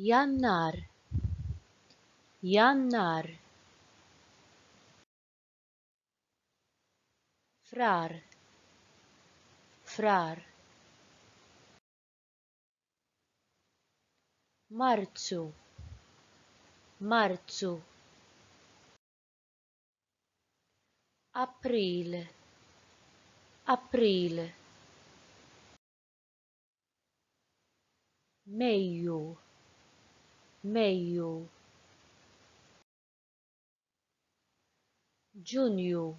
Jannar, jannar. Frar, frar. Marzu, marzu. Aprile, aprile. Meio, meio. Giugno,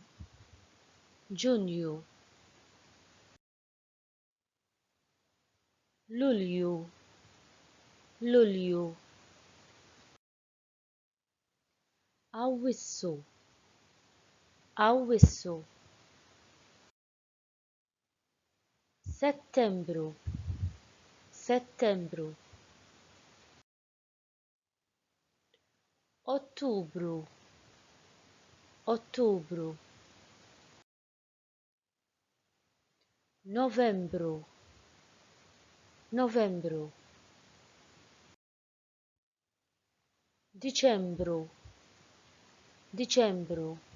giugno. Luglio, luglio. Awissu, awissu. Settembro, settembro. Ottubro, ottubro. Novembro, novembro. Dicembro, dicembro.